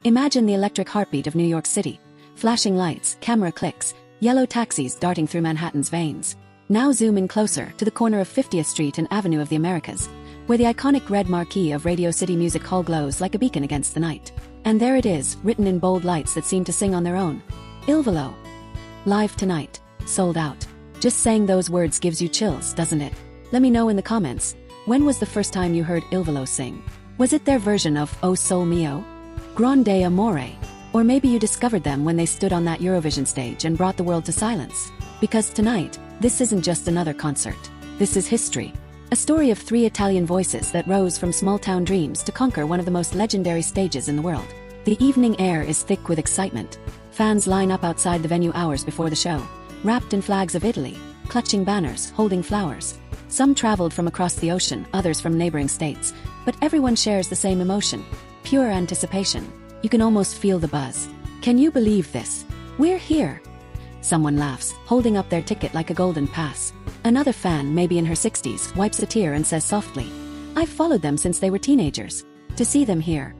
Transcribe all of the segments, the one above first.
Imagine the electric heartbeat of New York City. Flashing lights, camera clicks, yellow taxis darting through Manhattan's veins. Now zoom in closer to the corner of 50th Street and Avenue of the Americas, where the iconic red marquee of Radio City Music Hall glows like a beacon against the night. And there it is, written in bold lights that seem to sing on their own. IlVolo. Live tonight. Sold out. Just saying those words gives you chills, doesn't it? Let me know in the comments. When was the first time you heard IlVolo sing? Was it their version of O Sol Mio? Grande Amore? Or maybe you discovered them when they stood on that Eurovision stage and brought the world to silence? Because tonight, this isn't just another concert. This is history. A story of 3 Italian voices that rose from small-town dreams to conquer one of the most legendary stages in the world. The evening air is thick with excitement. Fans line up outside the venue hours before the show, wrapped in flags of Italy, clutching banners, holding flowers. Some traveled from across the ocean, others from neighboring states, but everyone shares the same emotion. Pure anticipation. You can almost feel the buzz. Can you believe this? We're here. Someone laughs, holding up their ticket like a golden pass. Another fan, maybe in her 60s, wipes a tear and says softly, "I've followed them since they were teenagers. To see them here.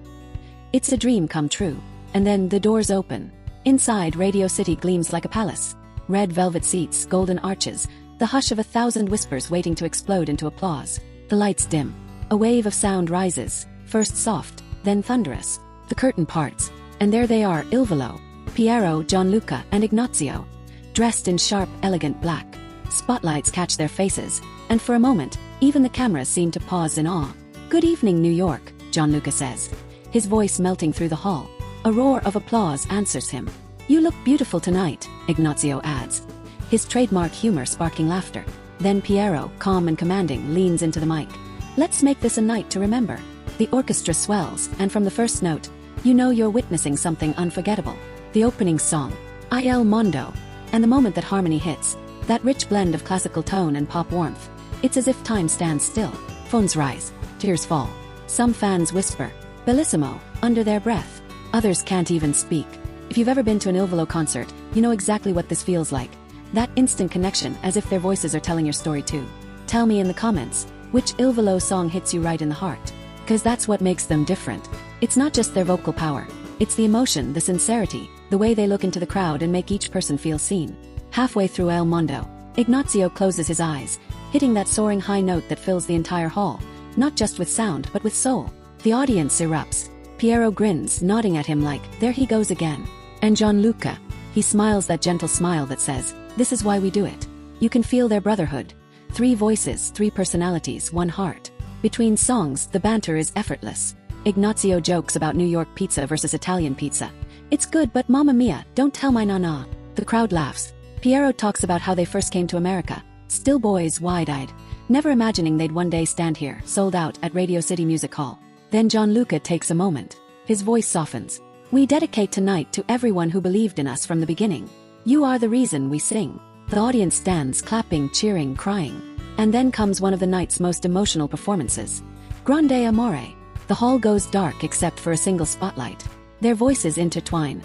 It's a dream come true." And then the doors open. Inside, Radio City gleams like a palace. Red velvet seats, golden arches, the hush of 1,000 whispers waiting to explode into applause. The lights dim. A wave of sound rises, first soft, then thunderous. The curtain parts, and there they are, IlVolo, Piero, Gianluca, and Ignazio. Dressed in sharp, elegant black. Spotlights catch their faces, and for a moment, even the cameras seem to pause in awe. "Good evening, New York," Gianluca says, his voice melting through the hall. A roar of applause answers him. "You look beautiful tonight," Ignazio adds, his trademark humor sparking laughter. Then Piero, calm and commanding, leans into the mic. "Let's make this a night to remember." The orchestra swells, and from the first note, you know you're witnessing something unforgettable. The opening song, Il Mondo, and the moment that harmony hits, that rich blend of classical tone and pop warmth. It's as if time stands still. Phones rise, tears fall. Some fans whisper, "Bellissimo," under their breath. Others can't even speak. If you've ever been to an IlVolo concert, you know exactly what this feels like. That instant connection, as if their voices are telling your story too. Tell me in the comments, which IlVolo song hits you right in the heart? Because that's what makes them different. It's not just their vocal power. It's the emotion, the sincerity, the way they look into the crowd and make each person feel seen. Halfway through Il Mondo, Ignazio closes his eyes, hitting that soaring high note that fills the entire hall, not just with sound but with soul. The audience erupts. Piero grins, nodding at him like, there he goes again. And Gianluca, he smiles that gentle smile that says, this is why we do it. You can feel their brotherhood. 3 voices, 3 personalities, 1 heart. Between songs, the banter is effortless. Ignazio jokes about New York pizza versus Italian pizza. It's good, but mamma mia, don't tell my nana. The crowd laughs. Piero talks about how they first came to America. Still boys, wide-eyed, never imagining they'd one day stand here, sold out at Radio City Music Hall. Then Gianluca takes a moment. His voice softens. We dedicate tonight to everyone who believed in us from the beginning. You are the reason we sing. The audience stands, clapping, cheering, crying. And then comes one of the night's most emotional performances. Grande Amore. The hall goes dark except for a single spotlight. Their voices intertwine.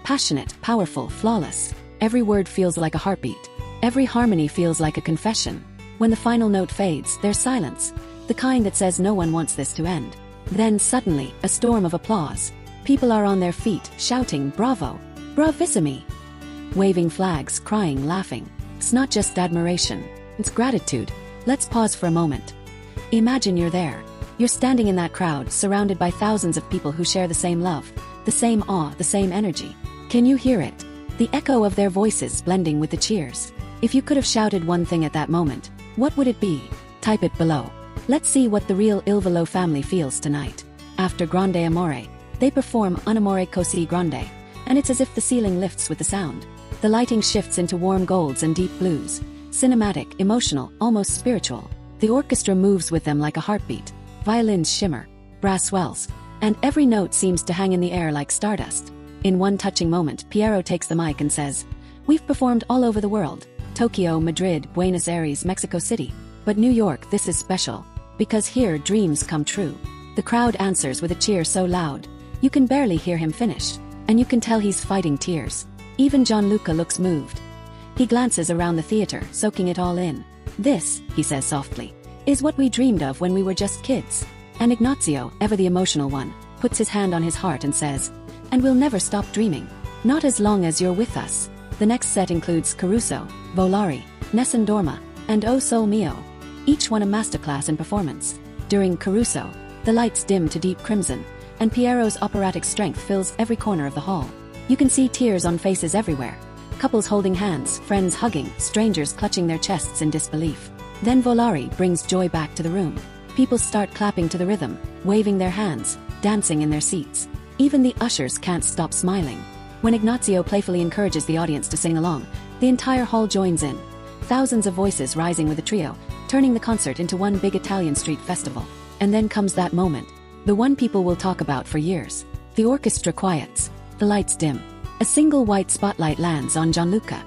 Passionate, powerful, flawless. Every word feels like a heartbeat. Every harmony feels like a confession. When the final note fades, there's silence. The kind that says no one wants this to end. Then suddenly, a storm of applause. People are on their feet, shouting, bravo, bravissimi. Waving flags, crying, laughing. It's not just admiration. It's gratitude. Let's pause for a moment. Imagine you're there. You're standing in that crowd, surrounded by thousands of people who share the same love, the same awe, the same energy. Can you hear it? The echo of their voices blending with the cheers. If you could have shouted one thing at that moment, what would it be? Type it below. Let's see what the real IlVolo family feels tonight. After Grande Amore, they perform Un Amore Così Grande, and it's as if the ceiling lifts with the sound. The lighting shifts into warm golds and deep blues. Cinematic, emotional, almost spiritual. The orchestra moves with them like a heartbeat. Violins shimmer, brass swells, and every note seems to hang in the air like stardust. In one touching moment, Piero takes the mic and says, we've performed all over the world. Tokyo, Madrid, Buenos Aires, Mexico City. But New York, this is special. Because here, dreams come true. The crowd answers with a cheer so loud, you can barely hear him finish. And you can tell he's fighting tears. Even Gianluca looks moved. He glances around the theater, soaking it all in. This, he says softly, is what we dreamed of when we were just kids. And Ignazio, ever the emotional one, puts his hand on his heart and says, And we'll never stop dreaming. Not as long as you're with us. The next set includes Caruso, Volare, Nessun Dorma, and O Sol Mio. Each one a masterclass in performance. During Caruso, the lights dim to deep crimson, and Piero's operatic strength fills every corner of the hall. You can see tears on faces everywhere. Couples holding hands, friends hugging, strangers clutching their chests in disbelief. Then Volare brings joy back to the room. People start clapping to the rhythm, waving their hands, dancing in their seats. Even the ushers can't stop smiling. When Ignazio playfully encourages the audience to sing along, the entire hall joins in. Thousands of voices rising with the trio, turning the concert into one big Italian street festival. And then comes that moment. The one people will talk about for years. The orchestra quiets. The lights dim. A single white spotlight lands on Gianluca.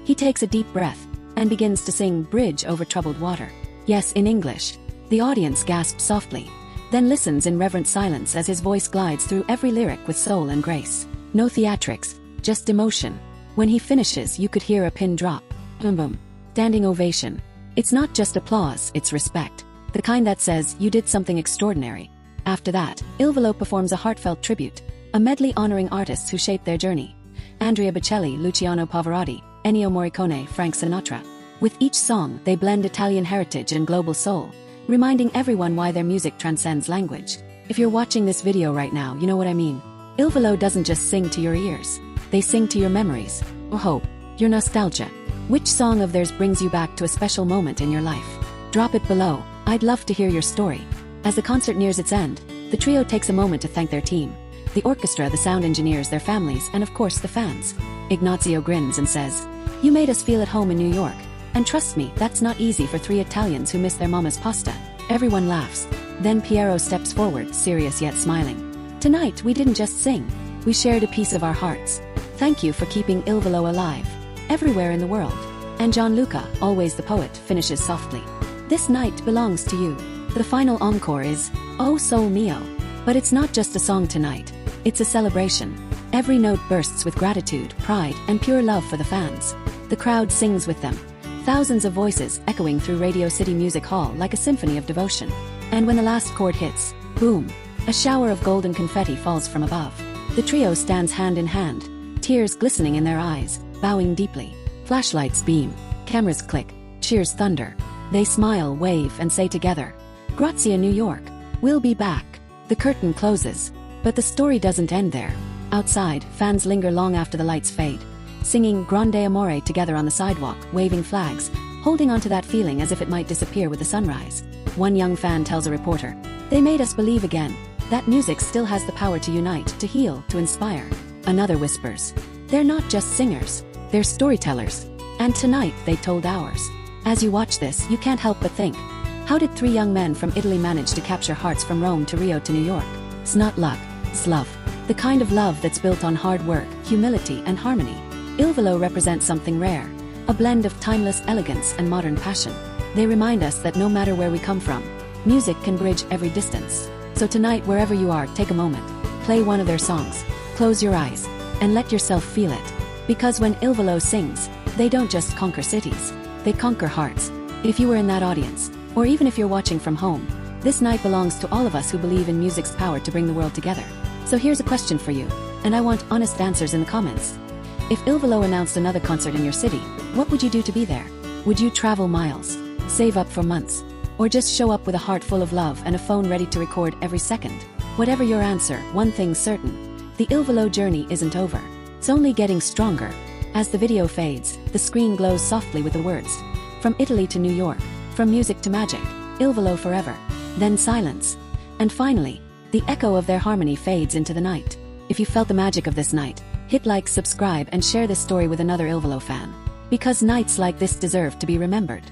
He takes a deep breath and begins to sing Bridge Over Troubled Water. Yes, in English. The audience gasps softly, then listens in reverent silence as his voice glides through every lyric with soul and grace. No theatrics, just emotion. When he finishes, you could hear a pin drop. Boom boom. Standing ovation. It's not just applause, it's respect. The kind that says, you did something extraordinary. After that, IlVolo performs a heartfelt tribute, a medley honoring artists who shaped their journey. Andrea Bocelli, Luciano Pavarotti, Ennio Morricone, Frank Sinatra. With each song, they blend Italian heritage and global soul, reminding everyone why their music transcends language. If you're watching this video right now, you know what I mean. IlVolo doesn't just sing to your ears. They sing to your memories, your hope, your nostalgia. Which song of theirs brings you back to a special moment in your life? Drop it below. I'd love to hear your story. As the concert nears its end, the trio takes a moment to thank their team. The orchestra, the sound engineers, their families, and of course the fans. Ignazio grins and says, "You made us feel at home in New York. And trust me, that's not easy for three Italians who miss their mama's pasta." Everyone laughs. Then Piero steps forward, serious yet smiling. "Tonight we didn't just sing. We shared a piece of our hearts. Thank you for keeping IlVolo alive. Everywhere in the world." And Gianluca, always the poet, finishes softly. "This night belongs to you." The final encore is, O Sol Mio. But it's not just a song tonight. It's a celebration. Every note bursts with gratitude, pride, and pure love for the fans. The crowd sings with them. Thousands of voices echoing through Radio City Music Hall like a symphony of devotion. And when the last chord hits, boom, a shower of golden confetti falls from above. The trio stands hand in hand, tears glistening in their eyes, bowing deeply. Flashlights beam, cameras click, cheers thunder. They smile, wave, and say together, "Grazie, New York. We'll be back." The curtain closes. But the story doesn't end there. Outside, fans linger long after the lights fade, singing Grande Amore together on the sidewalk, waving flags, holding onto that feeling as if it might disappear with the sunrise. One young fan tells a reporter, "They made us believe again. That music still has the power to unite, to heal, to inspire." Another whispers, "They're not just singers. They're storytellers. And tonight they told ours." As you watch this, you can't help but think, how did three young men from Italy manage to capture hearts from Rome to Rio to New York? It's not luck, it's love. The kind of love that's built on hard work, humility, and harmony. IlVolo represents something rare, a blend of timeless elegance and modern passion. They remind us that no matter where we come from, music can bridge every distance. So tonight, wherever you are, take a moment, play one of their songs, close your eyes, and let yourself feel it. Because when IlVolo sings, they don't just conquer cities, they conquer hearts. If you were in that audience, or even if you're watching from home, this night belongs to all of us who believe in music's power to bring the world together. So here's a question for you, and I want honest answers in the comments. If IlVolo announced another concert in your city, what would you do to be there? Would you travel miles, save up for months, or just show up with a heart full of love and a phone ready to record every second? Whatever your answer, one thing's certain, the IlVolo journey isn't over. It's only getting stronger. As the video fades, the screen glows softly with the words, "From Italy to New York, from music to magic, IlVolo forever." Then silence. And finally, the echo of their harmony fades into the night. If you felt the magic of this night, hit like, subscribe, and share this story with another IlVolo fan. Because nights like this deserve to be remembered.